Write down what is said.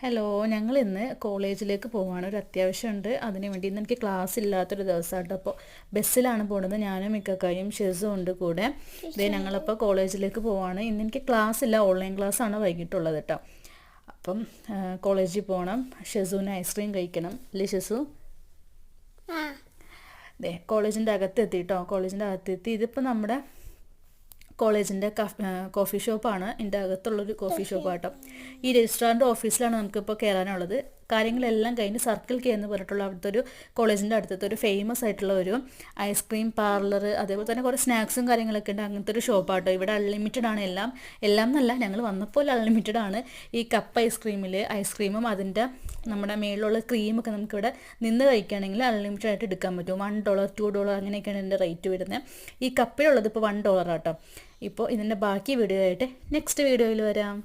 Hello, ഞങ്ങൾ ഇന്ന് കോളേജിലേക്ക് പോവാണ്. ഒരു അത്യാവശ്യമുണ്ട്. അതിന് വേണ്ടി ഇന്ന് എനിക്ക് ക്ലാസ് ഇല്ലാത്തൊരു ദിവസമാട്ടോ. അപ്പോൾ ബസ്സിലാണ് പോകുന്നത്. ഞാനും ഇക്കയും ഷെസും ഉണ്ട് കൂടെ. ഇതേ ഞങ്ങളപ്പോൾ കോളേജിലേക്ക് പോവാണ്. ഇന്ന് എനിക്ക് ക്ലാസ് ഇല്ല, ഓൺലൈൻ ക്ലാസ് ആണ് വൈകിട്ടുള്ളത് കേട്ടോ. അപ്പം കോളേജിൽ പോകണം. ഷെസുവിന് ഐസ്ക്രീം കഴിക്കണം അല്ലേ ഷെസു? അതെ, കോളേജിൻ്റെ അകത്തെത്തി കേട്ടോ. കോളേജിൻ്റെ അകത്തെത്തി. ഇതിപ്പോൾ നമ്മുടെ കോളേജിൻ്റെ കോഫി ഷോപ്പാണ്. ഇതിൻ്റെ അകത്തുള്ളൊരു കോഫി ഷോപ്പാട്ടോ. ഈ രജിസ്ട്രാറിൻ്റെ ഓഫീസിലാണ് നമുക്കിപ്പോൾ കയറാനുള്ളത്. കാര്യങ്ങളെല്ലാം കഴിഞ്ഞ് സർക്കിൾ കെ എന്ന് പറഞ്ഞിട്ടുള്ള അവിടുത്തെ ഒരു കോളേജിൻ്റെ അടുത്തത്തെ ഒരു ഫേമസ് ആയിട്ടുള്ള ഒരു ഐസ്ക്രീം പാർലർ, അതേപോലെ തന്നെ കുറേ സ്നാക്സും കാര്യങ്ങളൊക്കെ ഉണ്ട്. അങ്ങനത്തെ ഒരു ഷോപ്പാട്ടോ. ഇവിടെ അൺലിമിറ്റഡ് ആണ് എല്ലാം എന്നല്ല, ഞങ്ങൾ വന്നപ്പോൾ അൺലിമിറ്റഡ് ആണ്. ഈ കപ്പ് ഐസ്ക്രീമും അതിൻ്റെ നമ്മുടെ മേളിലുള്ള ക്രീമൊക്കെ നമുക്കിവിടെ നിന്ന് കഴിക്കുകയാണെങ്കിൽ അൺലിമിറ്റഡ് ആയിട്ട് എടുക്കാൻ പറ്റും. $1, $2 അങ്ങനെയൊക്കെയാണ് ഇതിൻ്റെ റേറ്റ് വരുന്നത്. ഈ കപ്പിലുള്ളത് ഇപ്പോൾ $1 ആട്ടോ. ഇപ്പോൾ ഇതിൻ്റെ ബാക്കി വീഡിയോ ആയിട്ട് നെക്സ്റ്റ് വീഡിയോയിൽ വരാം.